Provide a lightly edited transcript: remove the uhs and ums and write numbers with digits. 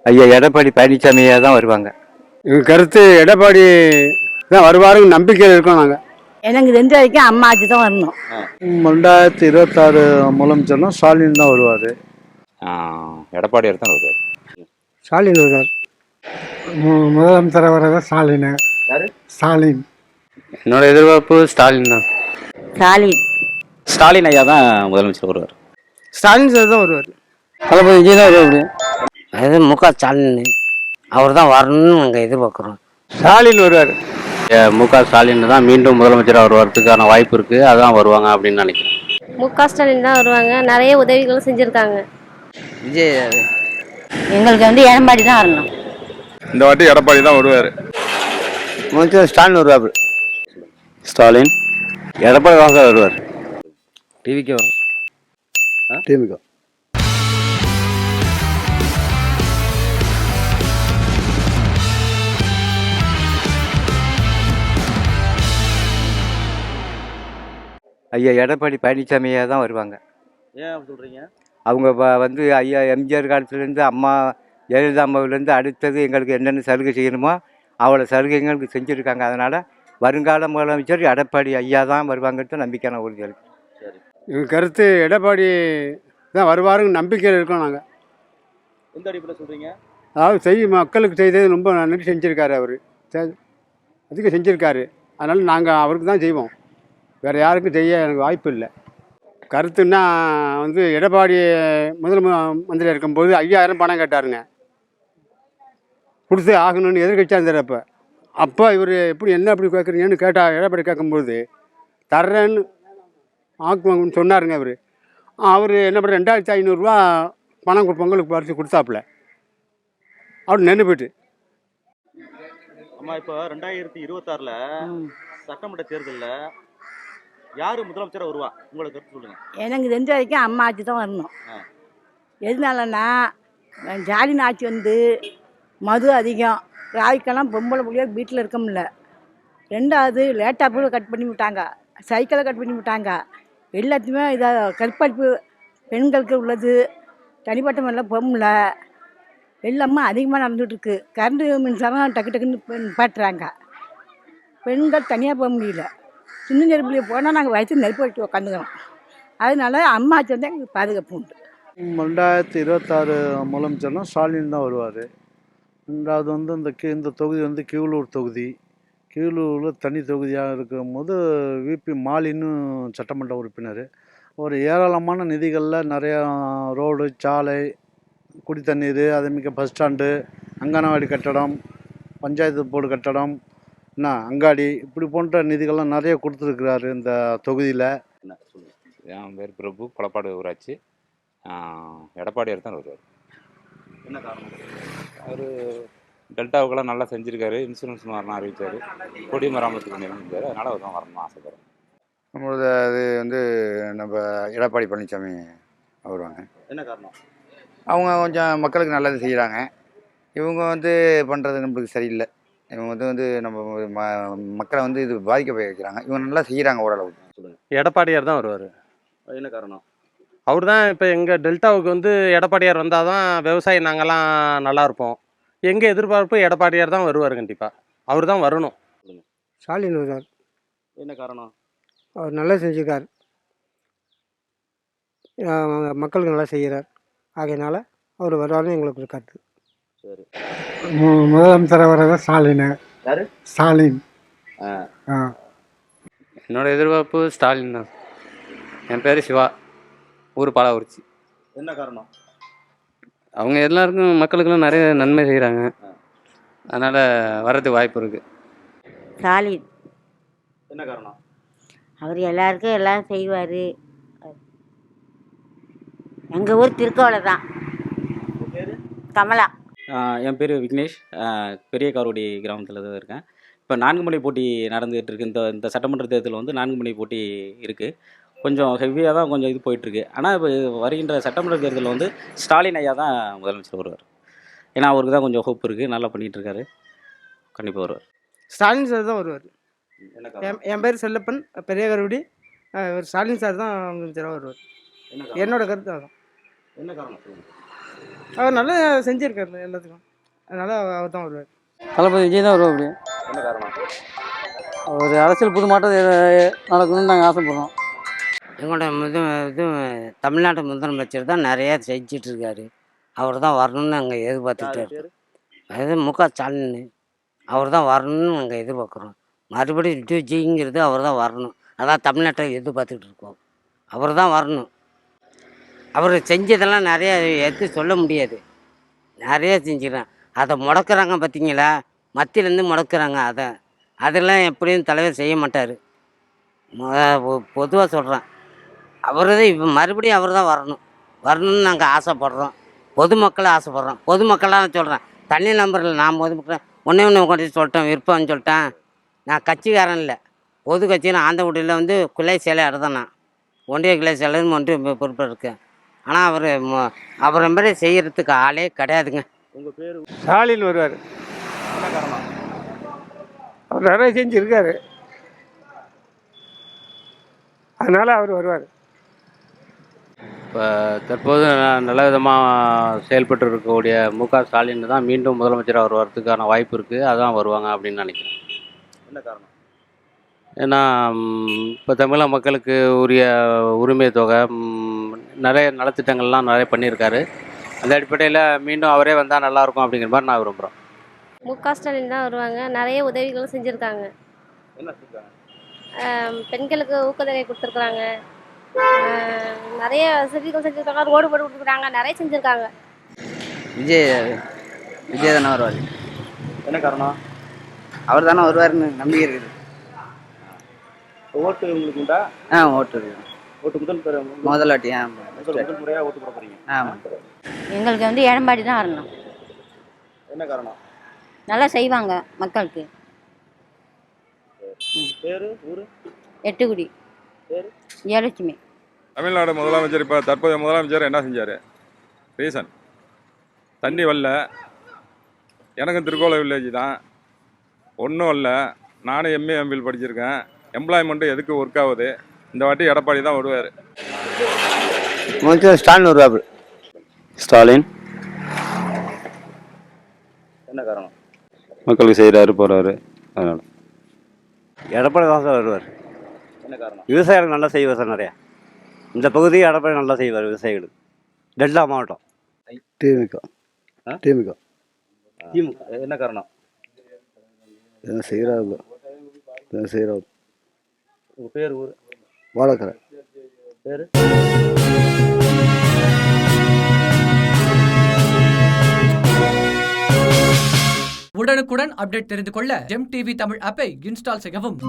ஐயா எடப்பாடி பழனிசாமியா தான் வருவாங்க. எங்கள் கருத்து எடப்பாடி தான் வருவாருன்னு நம்பிக்கையில் இருக்கோம் நாங்கள். எனக்கு தெரிஞ்ச வரைக்கும் அம்மா ஆட்சி தான் வரணும். 2026 முதலமைச்சர்னா ஸ்டாலின் தான் வருவார். எடப்பாடியார் தான் வருவார். ஸ்டாலின் வருவார். முதலமைச்சர் வர்றதா ஸ்டாலின். ஸ்டாலின். என்னோட எதிர்பார்ப்பு ஸ்டாலின் தான். ஸ்டாலின் ஸ்டாலின் ஐயா தான் முதலமைச்சர் வருவார். ஸ்டாலின் சார் தான் வருவார். தளபதி விஜய் தான் வருவார். அது முக ஸ்டாலின் அவர் தான் வரணும்னு நாங்கள் எதிர்பார்க்குறோம். ஸ்டாலின் வருவார். முக ஸ்டாலின் தான் மீண்டும் முதலமைச்சராக வருவதற்கான வாய்ப்பு இருக்குது. அதான் வருவாங்க அப்படின்னு நினைக்கிறேன். முக ஸ்டாலின் தான் வருவாங்க. நிறைய உதவிகளும் செஞ்சுருக்காங்க. விஜய் எங்களுக்கு வந்து எடப்பாடி தான் வரணும். இந்த வாட்டி எடப்பாடி தான் வருவார். ஸ்டாலின் வருவார். ஸ்டாலின் எடப்பாடி தான் சார் வருவார். டிவிக்கு வரும். திமுக. ஐயா எடப்பாடி பழனிசாமியா தான் வருவாங்க. ஏன் அப்படி சொல்கிறீங்க? அவங்க வந்து ஐயா எம்ஜிஆர் காலத்துலேருந்து அம்மா ஜெயலலிதா அம்மாவிலேருந்து அடுத்தது எங்களுக்கு என்னென்ன சலுகை செய்யணுமோ அவ்வளோ சலுகை எங்களுக்கு செஞ்சுருக்காங்க. அதனால் வருங்கால முதலமைச்சர் எடப்பாடி ஐயா தான் வருவாங்கிறது நம்பிக்கையான உறுதி இருக்குது. எங்கள் கருத்து எடப்பாடி தான் வருவாருன்னு நம்பிக்கையில் இருக்கோம் நாங்கள். எந்த அடிப்படையில் சொல்கிறீங்க? அதாவது மக்களுக்கு செய்தது ரொம்ப நன்றி செஞ்சுருக்காரு அவர். அதிகம் செஞ்சுருக்காரு. அதனால் நாங்கள் அவருக்கு தான் செய்வோம். வேறு யாருக்கும் செய்ய எனக்கு வாய்ப்பு இல்லை. கருத்துன்னா வந்து எடப்பாடி முதல் மந்திரியாக இருக்கும்போது 5000 பணம் கேட்டாருங்க. கொடுத்து ஆகணும்னு எதிர்கட்சியாக இருந்தார். அப்போ இவர் எப்படி என்ன அப்படி கேட்குறீங்கன்னு எடப்பாடி கேட்கும்போது தர்றேன்னு ஆக்குவாங்கன்னு சொன்னாருங்க. அவர் என்ன பண்ணுற 2500 பணம் பொங்கலுக்கு பறித்து கொடுத்தாப்புல அவர் நின்று போயிட்டு. அம்மா இப்போ 2026 சட்டமன்ற தேர்தலில் யார் முதலமைச்சராக வருவா உங்களுக்கு கருத்து சொல்லுங்க. எனக்கு தெரிஞ்ச வரைக்கும் அம்மா ஆட்சி தான் வரணும். எதனாலன்னா ஜாலின் ஆட்சி வந்து மது அதிகம், ராய்க்கெல்லாம் பொம்பளை புள்ளியாக வீட்டில் இருக்க முடியல. ரெண்டாவது லேட்டாக கட் பண்ணி விட்டாங்க, சைக்கிளை கட் பண்ணி விட்டாங்க. எல்லாத்தையுமே இதாக கற்பழிப்பு பெண்களுக்கு உள்ளது, தனிப்பட்ட முறையில் பொம்பளை எல்லாமே அதிகமாக நடந்துகிட்ருக்கு. கரண்டு மின்சாரம் டக்கு டக்குன்னு நிப்பாட்டுறாங்க. பெண்கள் தனியாக போக முடியல. சின்ன நெருப்புலையே போனால் நாங்கள் வயிற்று நெருப்பு வச்சு உக்காந்துக்கிறோம். அதனால அம்மா ஆட்சி வந்து எங்களுக்கு பாதுகாப்பு உண்டு. 2026 முதலமைச்சர்னா ஸ்டாலின் தான் வருவார். ரெண்டாவது வந்து இந்த தொகுதி வந்து கீவளூர் தொகுதி. கீவளூரில் தனி தொகுதியாக இருக்கும்போது விபி மாலின்னு சட்டமன்ற உறுப்பினர். ஒரு ஏராளமான நிதிகளில் நிறையா ரோடு, சாலை, குடி தண்ணீர், அதுமிக்க பஸ் ஸ்டாண்டு, அங்கனவாடி கட்டடம், பஞ்சாயத்து போர்டு கட்டடம், என்ன அங்காடி, இப்படி போன்ற நிதிகள்லாம் நிறைய கொடுத்துருக்குறாரு இந்த தொகுதியில். என்ன சொல்லுங்கள். என் பேர் பிரபு, கொலப்பாடு ஊராட்சி. எடப்பாடியார் தான் வருவார். என்ன காரணம்? அவர் டெல்டாவுக்கெல்லாம் நல்லா செஞ்சுருக்காரு. இன்சூரன்ஸ் வரணும் அறிவித்தார். கொடிமராமத்துக்கு செஞ்சார். அதனால் அவர் தான் வரணும்னு ஆசைப்படுறேன். நம்மளோட அது வந்து நம்ம எடப்பாடி பழனிசாமி வருவாங்க. என்ன காரணம்? அவங்க கொஞ்சம் மக்களுக்கு நல்லது செய்கிறாங்க. இவங்க வந்து பண்ணுறது நம்மளுக்கு சரியில்லை. இவங்க வந்து நம்ம மக்களை வந்து இது பாதிக்க போய் வைக்கிறாங்க. இவங்க நல்லா செய்கிறாங்க ஓரளவுக்கு. சொல்லுங்கள். எடப்பாடியார் தான் வருவார். என்ன காரணம்? அவர் தான் இப்போ எங்கள் டெல்டாவுக்கு வந்து எடப்பாடியார் வந்தால் தான் விவசாயி நாங்கள்லாம் நல்லா இருப்போம். எங்கள் எதிர்பார்ப்பு எடப்பாடியார் தான் வருவார். கண்டிப்பாக அவர் தான் வரணும். சொல்லுங்கள். ஸ்டாலின் வருவார். என்ன காரணம்? அவர் நல்லா செஞ்சுருக்கார். மக்களுக்கு நல்லா செய்கிறார். ஆகையினால அவர் வருவார்னு எங்களுக்கு ஒரு கருத்து. சரி. முதலமைச்சர் வர்றதா ஸ்டாலின். யார்? ஸ்டாலின். என்னோட எதிர்பார்ப்பு ஸ்டாலின் தான். என் பேர் சிவா, ஊர் பாலாக்குறிச்சி. என்ன காரணம்? அவங்க எல்லாருக்கும் மக்களுக்கெல்லாம் நிறைய நன்மை செய்கிறாங்க. அதனால் வர்றதுக்கு வாய்ப்பு இருக்குது. ஸ்டாலின். என்ன காரணம்? அவர் எல்லாருக்கும் எல்லாம் செய்வார். எங்கள் ஊர் திருக்கோளை தான். கமலா. என் பேர் விக்னேஷ். பெரிய காரோடி கிராமத்தில் தான் இருக்கேன். இப்போ 4 முனை போட்டி நடந்துகிட்டு இருக்குது. இந்த சட்டமன்ற தேர்தலில் வந்து 4 முனை போட்டி இருக்குது. கொஞ்சம் ஹெவியாக தான் கொஞ்சம் இது போயிட்டுருக்கு. ஆனால் இப்போ வருகின்ற சட்டமன்ற தேர்தலில் வந்து ஸ்டாலின் ஐயா தான் முதலமைச்சர் வருவார். ஏன்னா அவருக்கு தான் கொஞ்சம் ஹோப் இருக்குது. நல்லா பண்ணிகிட்ருக்காரு. கண்டிப்பாக வருவார். ஸ்டாலின் சார் தான் வருவார். என்ன என் பேர் செல்லப்பன், பெரிய கருவடி. ஸ்டாலின் சார் தான் முதலமைச்சராக வருவார். என்னோட கருத்து அதான். என்ன காரணம்? அவர் நல்லா செஞ்சுருக்காரு எல்லாத்துக்கும், அதனால் அவர் தான் வருவார். தளபதி விஜய் தான் வருவார். அப்படி என்ன காரணம்? ஒரு அரசியல் புது மாற்றம் நடக்கணும்னு நாங்கள் ஆசைப்படுறோம். எங்களோட இது தமிழ்நாட்டு முதலமைச்சர் தான் நிறையா செஞ்சிட்ருக்காரு. அவர் தான் வரணும்னு நாங்கள் எதிர்பார்த்துட்டு இருக்கோம். அது முக ஸ்டாலின் அவர் தான் வரணும்னு நாங்கள் எதிர்பார்க்குறோம். மறுபடியும் விஜய்ங்கிறது அவர் தான் வரணும், அதான் தமிழ்நாட்டை எதிர்பார்த்துட்டு இருக்கோம். அவர் தான் வரணும். அவர் செஞ்சதெல்லாம் நிறையா எடுத்து சொல்ல முடியாது, நிறையா செஞ்சுக்கிறான். அதை முடக்கிறாங்க பார்த்தீங்களா, மத்தியிலேருந்து முடக்கிறாங்க. அதெல்லாம் எப்படியும் தலைவர் செய்ய மாட்டார். பொதுவாக சொல்கிறேன், அவர் தான் இப்போ மறுபடியும் அவர் தான் வரணும்னு நாங்கள் ஆசைப்படுறோம். பொதுமக்களும் ஆசைப்படுறோம். பொதுமக்களாக சொல்கிறேன், தனி நம்பரில் நான் பொதுமக்கள் ஒன்று கொண்டு சொல்லிட்டேன், விருப்பம்னு சொல்லிட்டேன். நான் கட்சிக்காரன் இல்லை, பொது கட்சின்னு ஆந்தக்குடியில் வந்து கிளை செயலாளர் தான். நான் ஒன்றிய கிளை செயலர்னு ஒன்றிய பொறுப்பு இருக்கேன். ஆனால் அவர் மாதிரி செய்கிறதுக்கு ஆளே கிடையாதுங்க. உங்கள் பேர்? ஸ்டாலின் வருவார். என்ன காரணம்? அவர் நிறைய செஞ்சுருக்காரு, அதனால் அவர் வருவார். இப்போ தற்போது நல்ல விதமாக செயல்பட்டு இருக்கக்கூடிய முக ஸ்டாலின் தான் மீண்டும் முதலமைச்சராக வருவதற்கான வாய்ப்பு இருக்குது. அதான் வருவாங்க அப்படின்னு நினைக்கிறேன். என்ன காரணம்? ஏன்னா இப்போ தமிழக மக்களுக்கு உரிய உரிமை தொகை, நிறைய நலத்திட்டங்கள்லாம் நிறைய பண்ணியிருக்காரு. அந்த அடிப்படையில் மீண்டும் அவரே வந்தால் நல்லாயிருக்கும் அப்படிங்கிற மாதிரி நான் விரும்புகிறேன். முக ஸ்டாலின் தான் வருவாங்க. நிறைய உதவிகளும் செஞ்சுருக்காங்க. என்ன செஞ்சாங்க? பெண்களுக்கு ஊக்கத்தொகை கொடுத்துருக்குறாங்க, நிறைய வசதிகள் செஞ்சுருக்காங்க, ரோடு போட்டு கொடுத்துருக்காங்க, நிறைய செஞ்சுருக்காங்க. விஜய் தானே வருவார். என்ன காரணம்? அவர் தானே வருவார்னு நம்பிக்கை இருக்குது. ஓட்டு உங்களுக்கு உண்டா? ஓட்டு இருக்குது. ஓட்டு முதல் வாட்டி முதல் முறையாக ஓட்டு போட போகிறீங்க? எங்களுக்கு வந்து எடப்பாடி தான் வரணும். என்ன காரணம்? நல்லா செய்வாங்க மக்களுக்கு. பேர்? ஊர்? எட்டுக்குடி. பேர்? ஜெயலட்சுமி. தமிழ்நாடு முதலமைச்சர் இப்போ தற்போதைய முதலமைச்சர் என்ன செஞ்சார்? ரீசன் தண்ணி வரல. எனக்கும் திருக்கோள வில்லேஜ் தான், ஒன்றும் இல்லை. நானும் எம்ஏ எம்பில் படிச்சிருக்கேன். எம்ப்ளாய்மெண்ட்டு எதுக்கு ஒர்க் ஆகுது? இந்த வாட்டி எடப்பாடி தான் வருவார். ஸ்டாலின் வருவார். ஸ்டாலின். என்ன காரணம்? மக்களுக்கு செய்கிறாரு, போகிறாரு, அதனால். எடப்பாடி தான் சார் வருவார். என்ன காரணம்? விவசாயிகளுக்கு நல்லா செய்வார் சார். நிறையா இந்த பகுதியை எடப்பாடி நல்லா செய்வார் விவசாயிகளுக்கு. டெல்டா மாவட்டம். திமுக. திமுக. என்ன காரணம்? செய்கிறாங்க. உங்கள் பேர்? ஊர்? வாழக்கரை. பேர்? உடனுக்குடன் அப்டேட் தெரிந்து கொள்ள ஜெம் டிவி தமிழ் ஆப்பை இன்ஸ்டால் செய்யவும்.